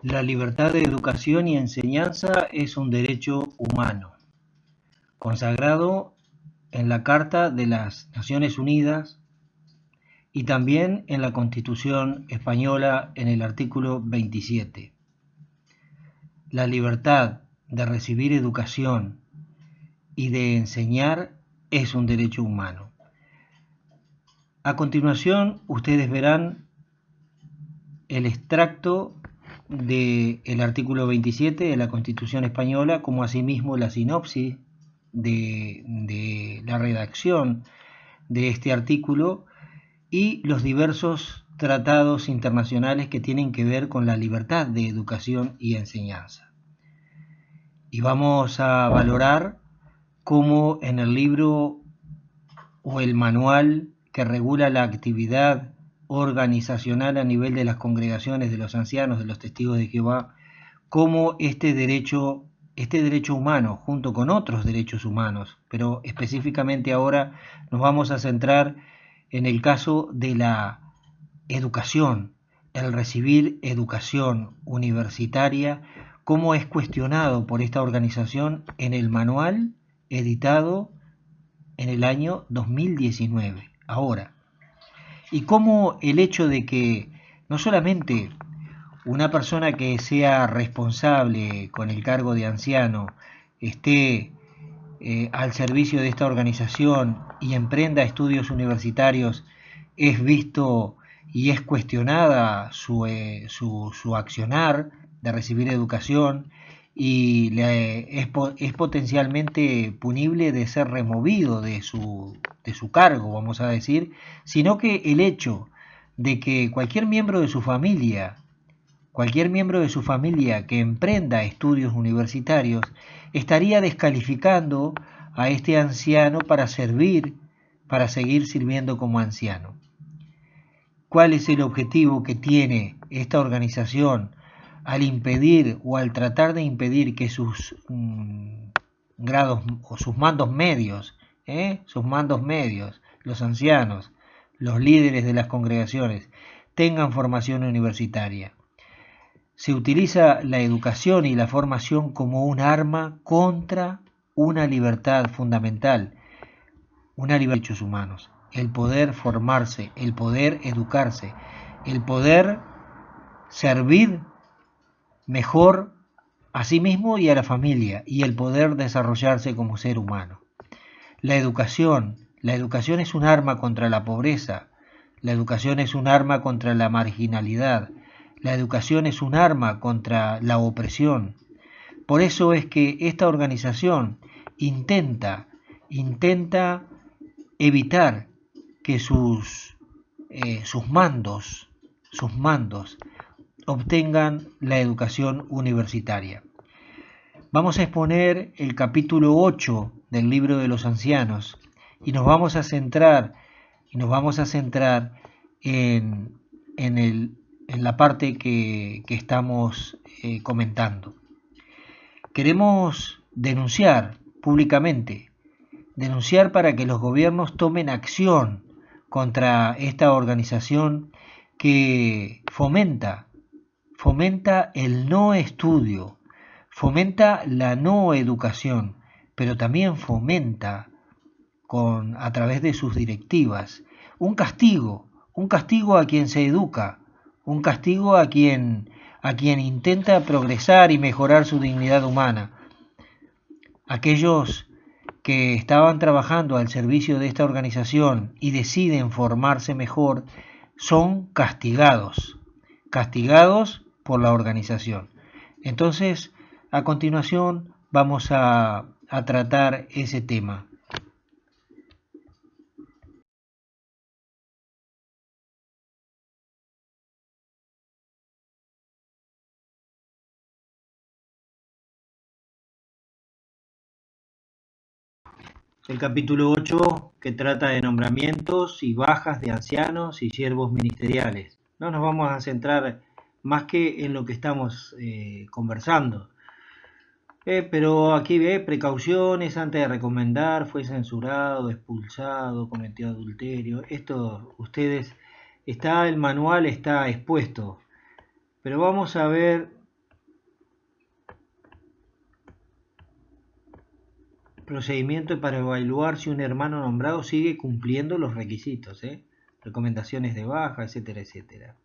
La libertad de educación y enseñanza es un derecho humano, consagrado en la Carta de las Naciones Unidas y también en la Constitución española en el artículo 27. La libertad de recibir educación y de enseñar es un derecho humano. A continuación, ustedes verán el extracto del artículo 27 de la Constitución española, como asimismo la sinopsis de la redacción de este artículo y los diversos tratados internacionales que tienen que ver con la libertad de educación y enseñanza. Y vamos a valorar cómo en el libro o el manual que regula la actividad organizacional a nivel de las congregaciones de los ancianos, de los testigos de Jehová, cómo este derecho humano, junto con otros derechos humanos, pero específicamente ahora nos vamos a centrar en el caso de la educación, el recibir educación universitaria, cómo es cuestionado por esta organización en el manual editado en el año 2019, ahora. Y cómo el hecho de que no solamente una persona que sea responsable con el cargo de anciano esté al servicio de esta organización y emprenda estudios universitarios, es visto y es cuestionada su accionar de recibir educación y es potencialmente punible de ser removido de su cargo, vamos a decir, sino que el hecho de que cualquier miembro de su familia que emprenda estudios universitarios estaría descalificando a este anciano para seguir sirviendo como anciano. ¿Cuál es el objetivo que tiene esta organización al impedir o al tratar de impedir que sus grados o sus mandos medios, los ancianos, los líderes de las congregaciones, tengan formación universitaria? Se utiliza la educación y la formación como un arma contra una libertad fundamental, una libertad de derechos humanos, el poder formarse, el poder educarse, el poder servir mejor a sí mismo y a la familia, y el poder desarrollarse como ser humano. La educación es un arma contra la pobreza, la educación es un arma contra la marginalidad, la educación es un arma contra la opresión. Por eso es que esta organización intenta evitar que sus mandos obtengan la educación universitaria. Vamos a exponer el capítulo 8 del libro de los ancianos y nos vamos a centrar en la parte que estamos comentando. Queremos denunciar públicamente, para que los gobiernos tomen acción contra esta organización que fomenta el no estudio, fomenta la no educación, pero también fomenta a través de sus directivas un castigo a quien se educa, un castigo a quien intenta progresar y mejorar su dignidad humana. Aquellos que estaban trabajando al servicio de esta organización y deciden formarse mejor son castigados por la organización. Entonces, a continuación vamos a tratar ese tema. El capítulo 8, que trata de nombramientos y bajas de ancianos y siervos ministeriales. No nos vamos a centrar más que en lo que estamos conversando. Pero aquí ve precauciones antes de recomendar, fue censurado, expulsado, cometió adulterio. Esto, el manual está expuesto. Pero vamos a ver procedimiento para evaluar si un hermano nombrado sigue cumpliendo los requisitos, recomendaciones de baja, etcétera, etcétera.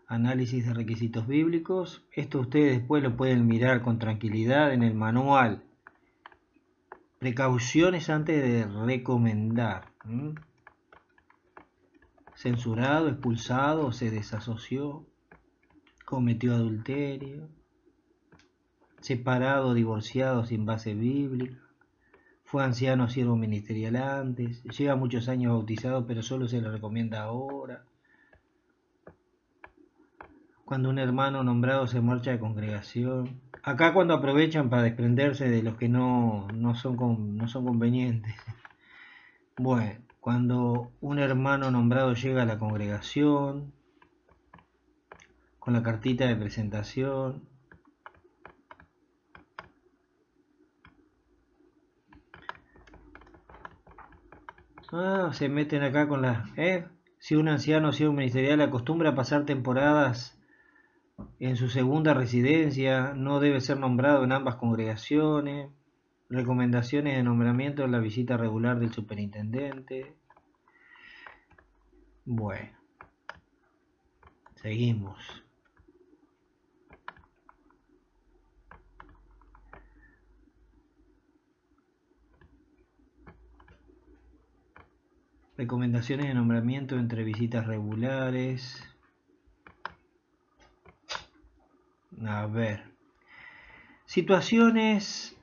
Análisis de requisitos bíblicos. Esto ustedes después lo pueden mirar con tranquilidad en el manual. Precauciones antes de recomendar. Censurado, expulsado, se desasoció, cometió adulterio, separado, divorciado sin base bíblica, fue anciano, siervo ministerial antes, lleva muchos años bautizado pero solo se le recomienda ahora. Cuando un hermano nombrado se marcha de congregación. Acá cuando aprovechan para desprenderse de los que no son convenientes. Bueno, cuando un hermano nombrado llega a la congregación, con la cartita de presentación. Se meten acá con la... Si un anciano o si un ministerial acostumbra a pasar temporadas en su segunda residencia, no debe ser nombrado en ambas congregaciones. Recomendaciones de nombramiento en la visita regular del superintendente. Bueno, seguimos. Recomendaciones de nombramiento entre visitas regulares. A ver. Situaciones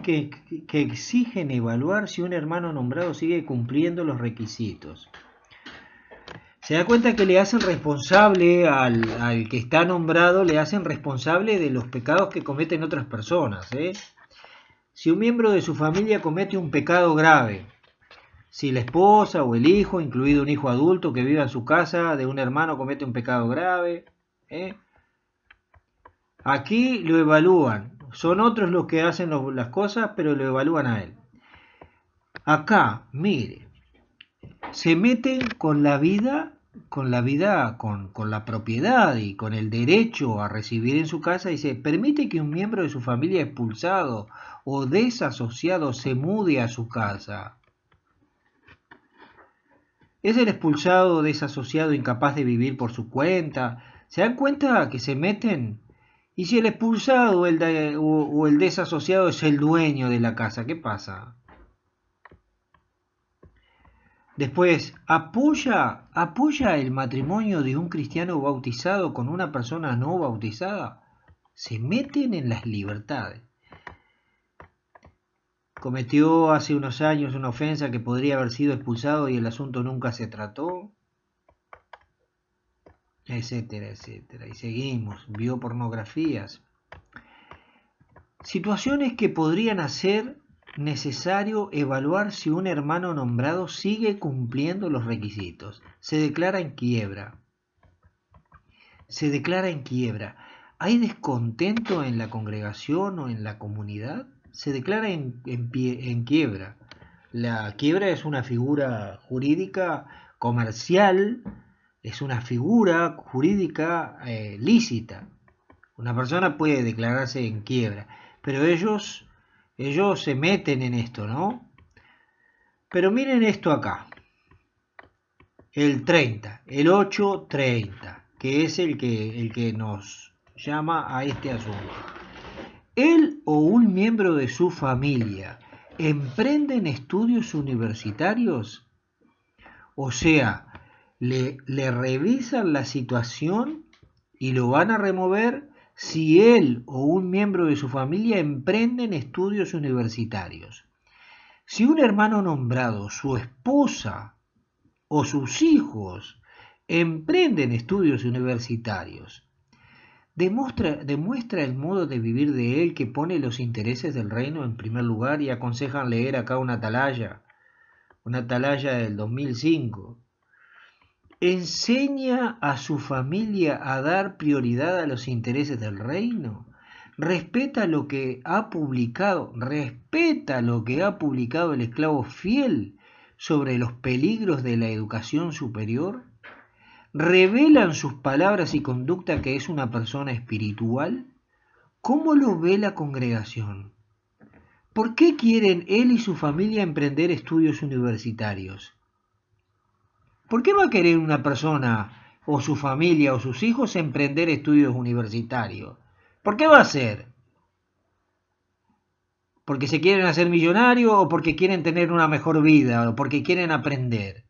que exigen evaluar si un hermano nombrado sigue cumpliendo los requisitos. Se da cuenta que le hacen responsable al que está nombrado, le hacen responsable de los pecados que cometen otras personas. Si un miembro de su familia comete un pecado grave, si la esposa o el hijo, incluido un hijo adulto que vive en su casa de un hermano, comete un pecado grave, aquí lo evalúan. Son otros los que hacen las cosas, pero lo evalúan a él. Acá, mire, se meten con la vida, con la propiedad y con el derecho a recibir en su casa, y se permite que un miembro de su familia expulsado o desasociado se mude a su casa. ¿Es el expulsado o desasociado incapaz de vivir por su cuenta? ¿Se dan cuenta que se meten? Y si el expulsado o el desasociado es el dueño de la casa, ¿qué pasa? Después, ¿apoya el matrimonio de un cristiano bautizado con una persona no bautizada? Se meten en las libertades. Cometió hace unos años una ofensa que podría haber sido expulsado y el asunto nunca se trató, etcétera, etcétera. Y seguimos, vio pornografías. Situaciones que podrían hacer necesario evaluar si un hermano nombrado sigue cumpliendo los requisitos. Se declara en quiebra. ¿Hay descontento en la congregación o en la comunidad? Se declara en quiebra. La quiebra es una figura jurídica comercial, es una figura jurídica lícita. Una persona puede declararse en quiebra, pero ellos se meten en esto, ¿no? Pero miren esto acá. El 30, el 8:30, que es el que nos llama a este asunto. Él o un miembro de su familia emprenden estudios universitarios, o sea, le revisan la situación y lo van a remover si él o un miembro de su familia emprenden estudios universitarios. Si un hermano nombrado, su esposa o sus hijos emprenden estudios universitarios, demuestra el modo de vivir de él que pone los intereses del reino en primer lugar, y aconsejan leer acá una atalaya del 2005. ¿Enseña a su familia a dar prioridad a los intereses del reino? ¿Respeta lo que ha publicado el esclavo fiel sobre los peligros de la educación superior? ¿Revelan sus palabras y conducta que es una persona espiritual? ¿Cómo lo ve la congregación? ¿Por qué quieren él y su familia emprender estudios universitarios? ¿Por qué va a querer una persona o su familia o sus hijos emprender estudios universitarios? ¿Por qué va a ser? ¿Porque se quieren hacer millonarios o porque quieren tener una mejor vida o porque quieren aprender?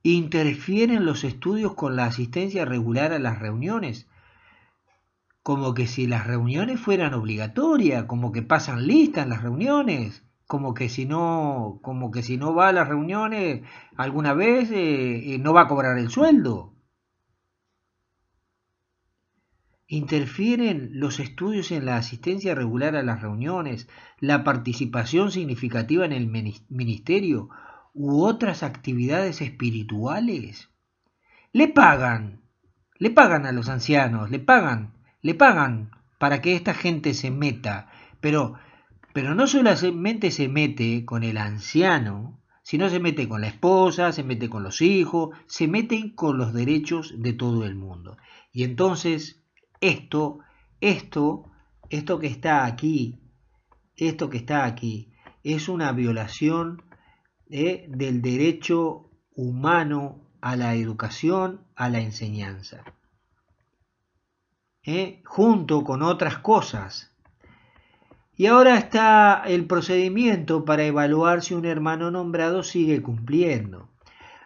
Interfieren los estudios con la asistencia regular a las reuniones, como que si las reuniones fueran obligatorias, como que pasan lista en las reuniones, como que si no va a las reuniones alguna vez no va a cobrar el sueldo. Interfieren los estudios en la asistencia regular a las reuniones, la participación significativa en el ministerio u otras actividades espirituales. Le pagan, le pagan a los ancianos, le pagan para que esta gente se meta, pero, pero no solamente se mete con el anciano, sino se mete con la esposa, se mete con los hijos, se meten con los derechos de todo el mundo. Y entonces esto, esto, esto que está aquí, es una violación del derecho humano a la educación, a la enseñanza, junto con otras cosas. Y ahora está el procedimiento para evaluar si un hermano nombrado sigue cumpliendo.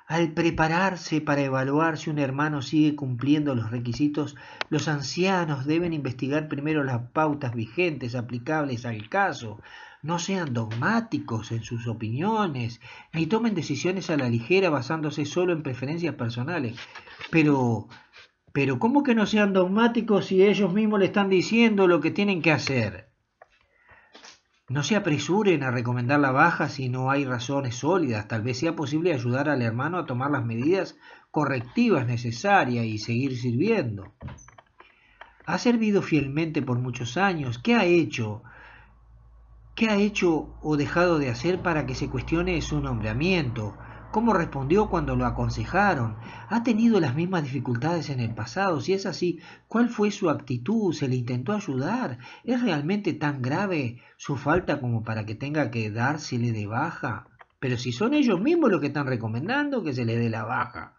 Al prepararse para evaluar si un hermano sigue cumpliendo los requisitos, los ancianos deben investigar primero las pautas vigentes aplicables al caso. No sean dogmáticos en sus opiniones, ni tomen decisiones a la ligera basándose solo en preferencias personales. Pero, ¿cómo que no sean dogmáticos si ellos mismos le están diciendo lo que tienen que hacer? No se apresuren a recomendar la baja si no hay razones sólidas. Tal vez sea posible ayudar al hermano a tomar las medidas correctivas necesarias y seguir sirviendo. Ha servido fielmente por muchos años. ¿Qué ha hecho? ¿Qué ha hecho o dejado de hacer para que se cuestione su nombramiento? ¿Cómo respondió cuando lo aconsejaron? ¿Ha tenido las mismas dificultades en el pasado? Si es así, ¿cuál fue su actitud? ¿Se le intentó ayudar? ¿Es realmente tan grave su falta como para que tenga que dársele de baja? Pero si son ellos mismos los que están recomendando que se le dé la baja.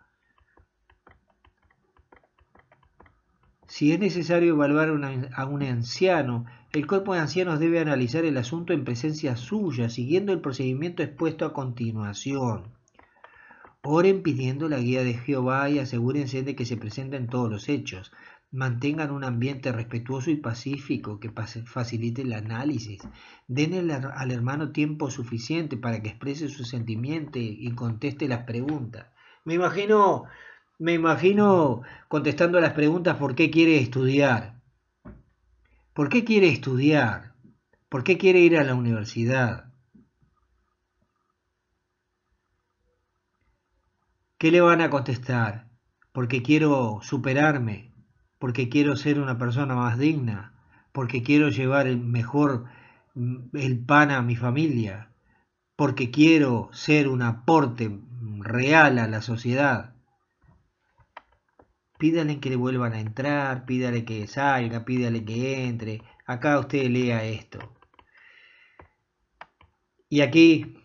Si es necesario evaluar a un anciano, el cuerpo de ancianos debe analizar el asunto en presencia suya, siguiendo el procedimiento expuesto a continuación. Oren pidiendo la guía de Jehová y asegúrense de que se presenten todos los hechos. Mantengan un ambiente respetuoso y pacífico que facilite el análisis. Den al hermano tiempo suficiente para que exprese sus sentimientos y conteste las preguntas. Me imagino contestando a las preguntas: ¿por qué quiere estudiar? ¿Por qué quiere estudiar? ¿Por qué quiere ir a la universidad? ¿Qué le van a contestar? Porque quiero superarme, porque quiero ser una persona más digna, porque quiero llevar el pan a mi familia, porque quiero ser un aporte real a la sociedad. Pídale que le vuelvan a entrar, pídale que salga, pídale que entre. Acá usted lea esto. Y aquí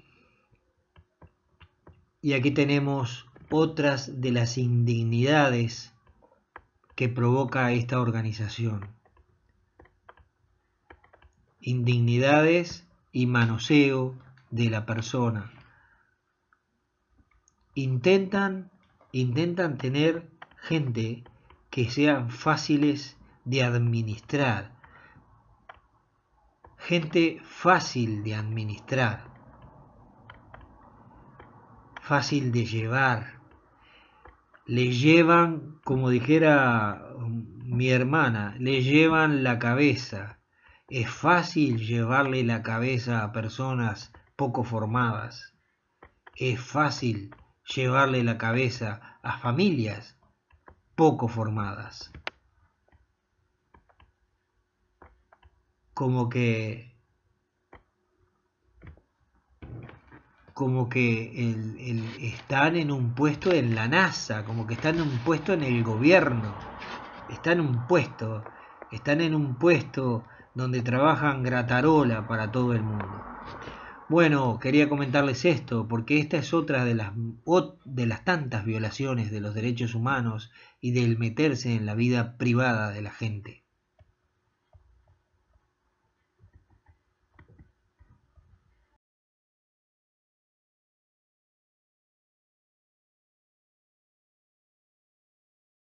tenemos otras de las indignidades que provoca esta organización. Indignidades y manoseo de la persona. Intentan tener gente que sean fáciles de administrar. Gente fácil de administrar. Fácil de llevar. Le llevan, como dijera mi hermana, le llevan la cabeza. Es fácil llevarle la cabeza a personas poco formadas. Es fácil llevarle la cabeza a familias poco formadas. Como que están en un puesto en la NASA, como que están en un puesto en el gobierno, están en un puesto donde trabajan gratarola para todo el mundo. Bueno, quería comentarles esto, porque esta es otra de las tantas violaciones de los derechos humanos y del meterse en la vida privada de la gente.